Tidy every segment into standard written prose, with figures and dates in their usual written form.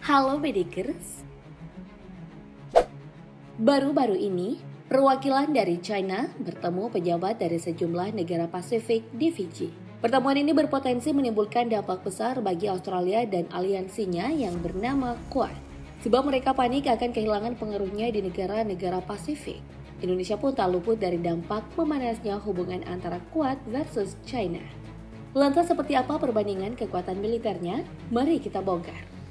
Halo Bedikers, baru-baru ini perwakilan dari China bertemu pejabat dari sejumlah negara Pasifik di Fiji. Pertemuan ini berpotensi menimbulkan dampak besar bagi Australia dan aliansinya yang bernama Quad, sebab mereka panik akan kehilangan pengaruhnya di negara-negara Pasifik. Indonesia pun tak luput dari dampak memanasnya hubungan antara Quad versus China. Lantas seperti apa perbandingan kekuatan militernya? Mari kita bongkar.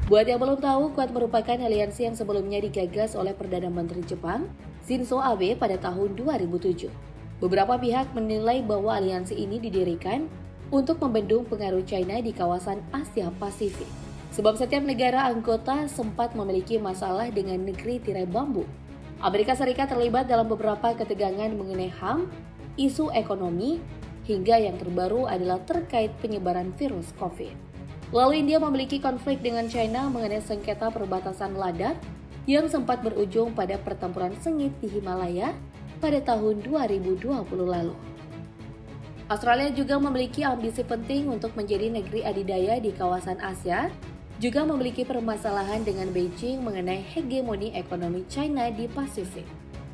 Buat yang belum tahu, Quad merupakan aliansi yang sebelumnya digagas oleh Perdana Menteri Jepang, Shinzo Abe pada tahun 2007. Beberapa pihak menilai bahwa aliansi ini didirikan untuk membendung pengaruh China di kawasan Asia Pasifik. Sebab setiap negara anggota sempat memiliki masalah dengan negeri tirai bambu. Amerika Serikat terlibat dalam beberapa ketegangan mengenai HAM, isu ekonomi, hingga yang terbaru adalah terkait penyebaran virus COVID. Lalu India memiliki konflik dengan China mengenai sengketa perbatasan Ladakh yang sempat berujung pada pertempuran sengit di Himalaya pada tahun 2020 lalu. Australia juga memiliki ambisi penting untuk menjadi negeri adidaya di kawasan Asia, juga memiliki permasalahan dengan Beijing mengenai hegemoni ekonomi China di Pasifik.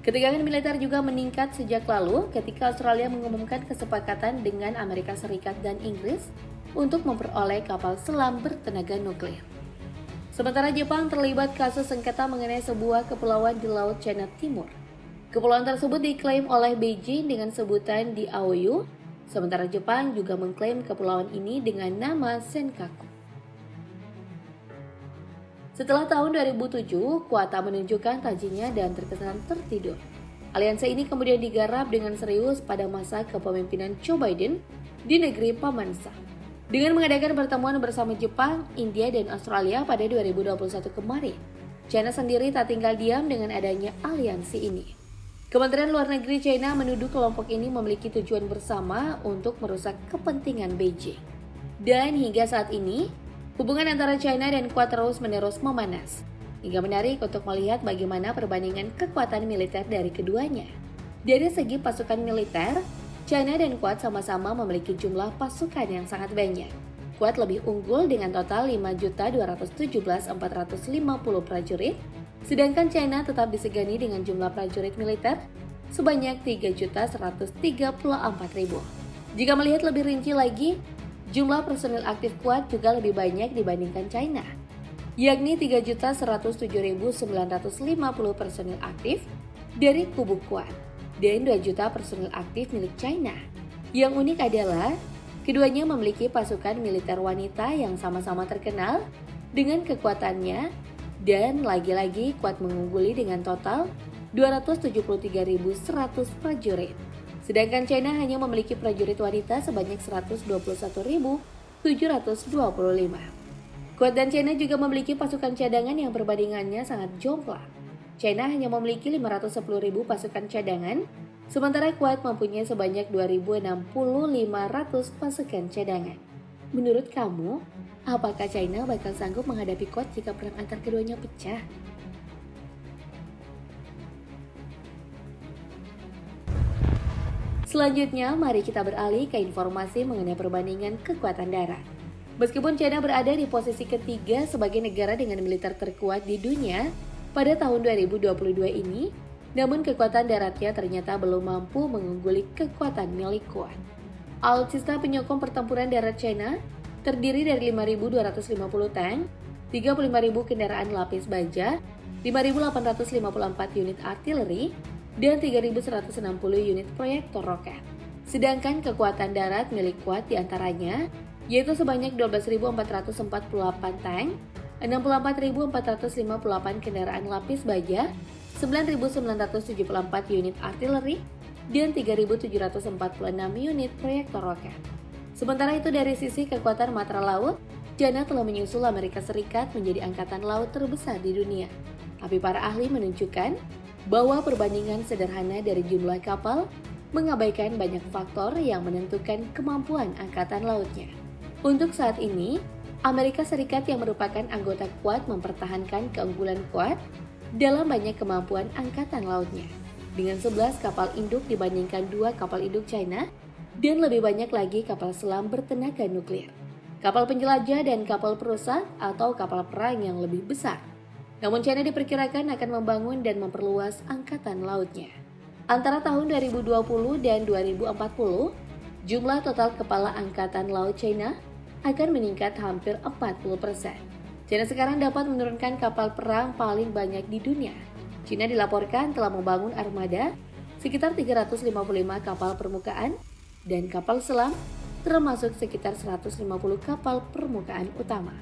Ketegangan militer juga meningkat sejak lalu ketika Australia mengumumkan kesepakatan dengan Amerika Serikat dan Inggris untuk memperoleh kapal selam bertenaga nuklir. Sementara Jepang terlibat kasus sengketa mengenai sebuah kepulauan di Laut Cina Timur. Kepulauan tersebut diklaim oleh Beijing dengan sebutan Diaoyu, sementara Jepang juga mengklaim kepulauan ini dengan nama Senkaku. Setelah tahun 2007, Quad menunjukkan tajinya dan terkesan tertidur. Aliansi ini kemudian digarap dengan serius pada masa kepemimpinan Joe Biden di negeri Paman Sam. Dengan mengadakan pertemuan bersama Jepang, India, dan Australia pada 2021 kemarin, China sendiri tak tinggal diam dengan adanya aliansi ini. Kementerian Luar Negeri China menuduh kelompok ini memiliki tujuan bersama untuk merusak kepentingan Beijing. Dan hingga saat ini, hubungan antara China dan Quad terus-menerus memanas, hingga menarik untuk melihat bagaimana perbandingan kekuatan militer dari keduanya. Dari segi pasukan militer, China dan Quad sama-sama memiliki jumlah pasukan yang sangat banyak. Quad lebih unggul dengan total 5.217.450 prajurit, sedangkan China tetap disegani dengan jumlah prajurit militer sebanyak 3.134.000. Jika melihat lebih rinci lagi, jumlah personil aktif Quad juga lebih banyak dibandingkan China, yakni 3.107.950 personil aktif dari kubu Quad dan 2 juta personil aktif milik China. Yang unik adalah keduanya memiliki pasukan militer wanita yang sama-sama terkenal dengan kekuatannya, dan lagi-lagi Quad mengungguli dengan total 273.100 prajurit. Sedangkan China hanya memiliki prajurit wanita sebanyak 121.725. Quad dan China juga memiliki pasukan cadangan yang perbandingannya sangat jomplang. China hanya memiliki 510.000 pasukan cadangan, sementara Quad mempunyai sebanyak 2.065 pasukan cadangan. Menurut kamu, apakah China bakal sanggup menghadapi Quad jika perang antar keduanya pecah? Selanjutnya, mari kita beralih ke informasi mengenai perbandingan kekuatan darat. Meskipun China berada di posisi ketiga sebagai negara dengan militer terkuat di dunia pada tahun 2022 ini, namun kekuatan daratnya ternyata belum mampu mengungguli kekuatan milik Quad. Alutsista penyokong pertempuran darat China terdiri dari 5.250 tank, 35.000 kendaraan lapis baja, 5.854 unit artileri, dan 3.160 unit proyektor roket. Sedangkan kekuatan darat milik Quad diantaranya yaitu sebanyak 12.448 tank, 64.458 kendaraan lapis baja, 9.974 unit artileri, dan 3.746 unit proyektor roket. Sementara itu dari sisi kekuatan matra laut, China telah menyusul Amerika Serikat menjadi angkatan laut terbesar di dunia. Tapi para ahli menunjukkan bahwa perbandingan sederhana dari jumlah kapal mengabaikan banyak faktor yang menentukan kemampuan angkatan lautnya. Untuk saat ini, Amerika Serikat yang merupakan anggota Quad mempertahankan keunggulan Quad dalam banyak kemampuan angkatan lautnya. Dengan 11 kapal induk dibandingkan 2 kapal induk China dan lebih banyak lagi kapal selam bertenaga nuklir, kapal penjelajah dan kapal perusak atau kapal perang yang lebih besar. Namun China diperkirakan akan membangun dan memperluas angkatan lautnya. Antara tahun 2020 dan 2040, jumlah total kepala angkatan laut China akan meningkat hampir 40%. China sekarang dapat menurunkan kapal perang paling banyak di dunia. China dilaporkan telah membangun armada sekitar 355 kapal permukaan dan kapal selam, termasuk sekitar 150 kapal permukaan utama.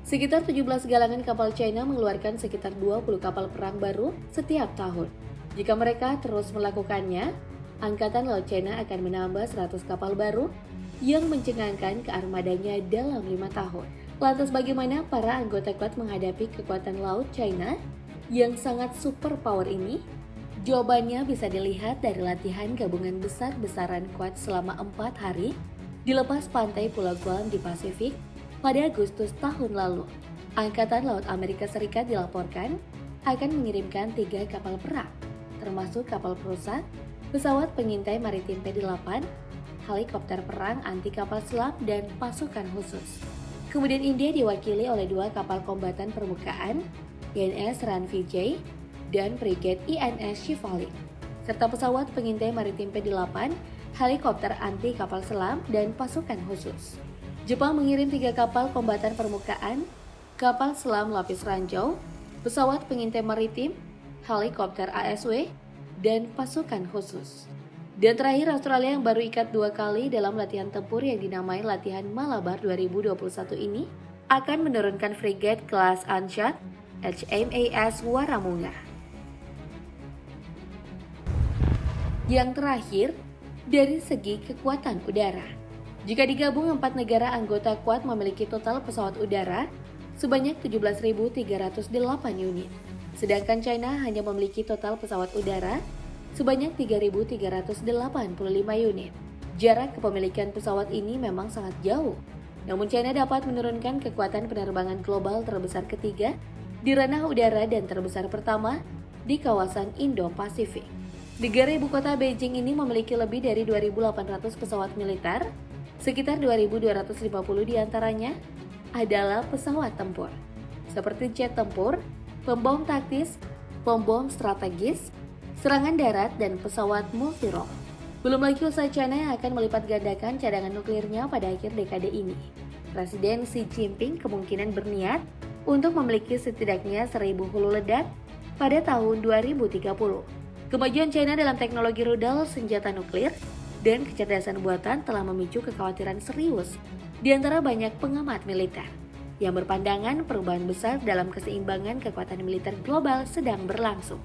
Sekitar 17 galangan kapal China mengeluarkan sekitar 20 kapal perang baru setiap tahun. Jika mereka terus melakukannya, Angkatan Laut China akan menambah 100 kapal baru yang mencengangkan ke armadanya dalam 5 tahun. Lantas bagaimana para anggota Quad menghadapi kekuatan laut China yang sangat superpower ini? Jawabannya bisa dilihat dari latihan gabungan besar-besaran Quad selama 4 hari di lepas pantai Pulau Guam di Pasifik pada Agustus tahun lalu. Angkatan Laut Amerika Serikat dilaporkan akan mengirimkan 3 kapal perang, termasuk kapal perusak, pesawat pengintai maritim P-8, helikopter perang anti kapal selam, dan pasukan khusus. Kemudian India diwakili oleh 2 kapal kombatan permukaan, INS Ranvijay dan Frigate INS Shivalik, serta pesawat pengintai maritim P-8, helikopter anti kapal selam, dan pasukan khusus. Jepang mengirim 3 kapal kombatan permukaan, kapal selam lapis ranjau, pesawat pengintai maritim, helikopter ASW, dan pasukan khusus. Dan terakhir, Australia yang baru ikat 2 kali dalam latihan tempur yang dinamai Latihan Malabar 2021 ini akan menurunkan frigate kelas Anshat HMAS Waramunga. Yang terakhir, dari segi kekuatan udara. Jika digabung 4 negara anggota Quad memiliki total pesawat udara sebanyak 17.308 unit. Sedangkan China hanya memiliki total pesawat udara sebanyak 3.385 unit. Jarak kepemilikan pesawat ini memang sangat jauh. Namun China dapat menurunkan kekuatan penerbangan global terbesar ketiga di ranah udara dan terbesar pertama di kawasan Indo-Pasifik. Negara ibu kota Beijing ini memiliki lebih dari 2.800 pesawat militer, sekitar 2.250 diantaranya adalah pesawat tempur, seperti jet tempur, pembom taktis, pembom strategis, serangan darat, dan pesawat multirole. Belum lagi usaha China yang akan melipat gandakan cadangan nuklirnya pada akhir dekade ini. Presiden Xi Jinping kemungkinan berniat untuk memiliki setidaknya 1.000 hulu ledak pada tahun 2030. Kemajuan China dalam teknologi rudal senjata nuklir dan kecerdasan buatan telah memicu kekhawatiran serius di antara banyak pengamat militer yang berpandangan perubahan besar dalam keseimbangan kekuatan militer global sedang berlangsung.